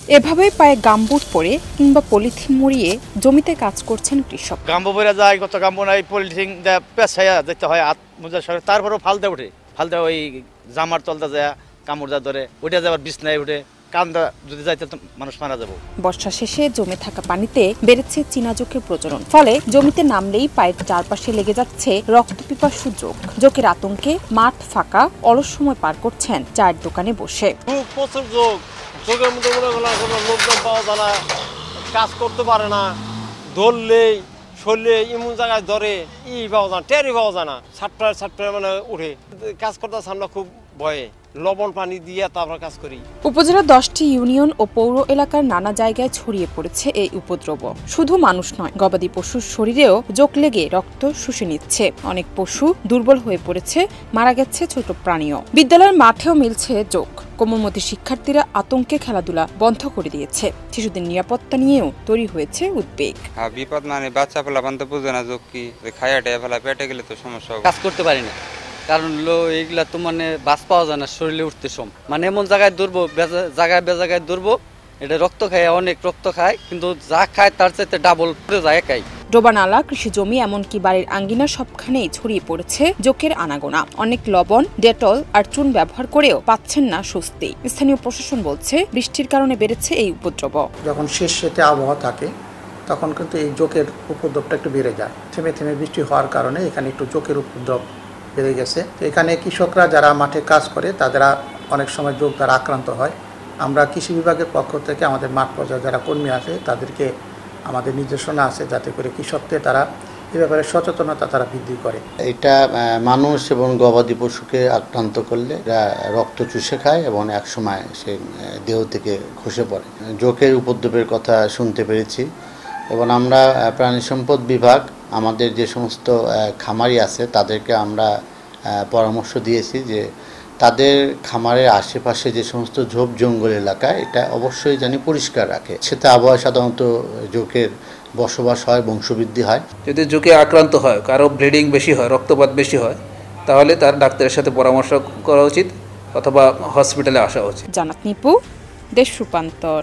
এভাবে পায়ে গামবুট পরে কিংবা পলিথিন মুড়িয়ে জমিতে কাজ করছেন কৃষক। গাম্বু পরে যায়, কত গাম্বু নাই, পলিথিন পেঁচাইয়া যেতে হয় হাত মোজার সঙ্গে, তারপরেও ফালতে ওঠে, ফালতে ওই জামার তলটা যায় কামড় যা ধরে, ওইটা যাবার বিছনায় উঠে কান্দা যদি যাইতে তো মানুষ মারা যাবো। বর্ষা শেষে জমে থাকা পানিতে বেড়েছে চীনা জোঁকের প্রজনন, ফলে জমিতে নামলেই পায়ের চারপাশে লেগে যাচ্ছে রক্তপিপাসু জোঁক। জোঁকের আতঙ্কে মাঠ ফাঁকা, অলস সময় পার করছেন চায়ের দোকানে বসে। প্রচুর জোঁক, জোঁকের মধ্যে কোনো লোকজন পাওয়া যায় না, কাজ করতে পারে না, ধরলেই শরীরে এমন জায়গায় ধরে পাওয়া যায় না, টেরই পাওয়া যায় না, ছাটপায় মানে উঠে কাজ করতে আমরা খুব ভয়ে লবণ পানি দিয়ে তারপর কাজ করি। উপজেলার 10টি ইউনিয়ন ও পৌর এলাকার নানা জায়গায় ছড়িয়ে পড়েছে এই উপদ্রব। শুধু মানুষ নয়, গবাদি পশুর শরীরেও জোঁক লেগে রক্ত শুষে নিচ্ছে। অনেক পশু দুর্বল হয়ে পড়েছে, মারা গেছে ছোট প্রাণীও। বিদ্যালয়ের মাঠেও মিলছে জোঁক। কোমলমতি শিক্ষার্থীরা আতঙ্কে খেলাধুলা বন্ধ করে দিয়েছে। শিশুদের নিরাপত্তা নিয়েও তৈরি হয়েছে উদ্বেগ। বিপদ মানে বাচ্চা ফেলা বান্ধব বুঝে না, জোঁক কি খাইয়াটে ফেলা পেটে গেলে তো সমস্যা, কাজ করতে পারি না, কারণ এইগুলা তো মানে বাস পাওয়া যায় না, শরীরে উঠতে সম মানে এমন জায়গায় দৌড়বো, জায়গায় দৌড়বো, এটা রক্ত খায়, অনেক রক্ত খায়, কিন্তু যা খায় তার চাইতে ডাবল পড়ে যায় একাই। ডোবানালা, কৃষি জমি, এমনকি বাড়ির আঙ্গিনা সবখানেই ছড়িয়ে পড়েছে জোঁকের আনাগোনা। অনেক লবণ, ডেটল আর চুন ব্যবহার করেও পাচ্ছেন না স্বস্তি। স্থানীয় প্রশাসন বলছে, বৃষ্টির কারণে বেড়েছে এই উপদ্রব। যখন শেষ শীতে আবহাওয়া থাকে তখন কিন্তু এই জোঁকের উপদ্রবটা একটু বেড়ে যায়। থেমে থেমে বৃষ্টি হওয়ার কারণে এখানে একটু জোঁকের উপদ্রব বেড়ে গেছে। তো এখানে কৃষকরা যারা মাঠে কাজ করে তারা অনেক সময় জোঁক দ্বারা আক্রান্ত হয়। আমরা কৃষি বিভাগের পক্ষ থেকে আমাদের মাঠ পর্যায়ে যারা কর্মী আছে তাদেরকে আমাদের নির্দেশনা আছে যাতে করে কৃষকদের তারা এ ব্যাপারে সচেতনতা তারা বৃদ্ধি করে। এটা মানুষ এবং গবাদি পশুকে আক্রান্ত করলে এরা রক্ত চুষে খায় এবং একসময় সে দেহ থেকে খসে পড়ে। জোঁকের উপদ্রবের কথা শুনতে পেরেছি এবং আমরা প্রাণী সম্পদ বিভাগ আমাদের যে সমস্ত খামারি আছে তাদেরকে আমরা পরামর্শ দিয়েছি যে তাদের খামারের আশেপাশে যে সমস্ত ঝোপ জঙ্গল এলাকা এটা অবশ্যই জানি পরিষ্কার রাখে। সেটা আবহাওয়া সাধারণত জোঁকের বসবাস হয়, বংশবৃদ্ধি হয়। যদি জোঁকে আক্রান্ত হয়, কারো ব্লিডিং বেশি হয়, রক্তপাত বেশি হয়, তাহলে তার ডাক্তারের সাথে পরামর্শ করা উচিত অথবা হসপিটালে আসা উচিত। জানাত নিপু, দেশ রূপান্তর।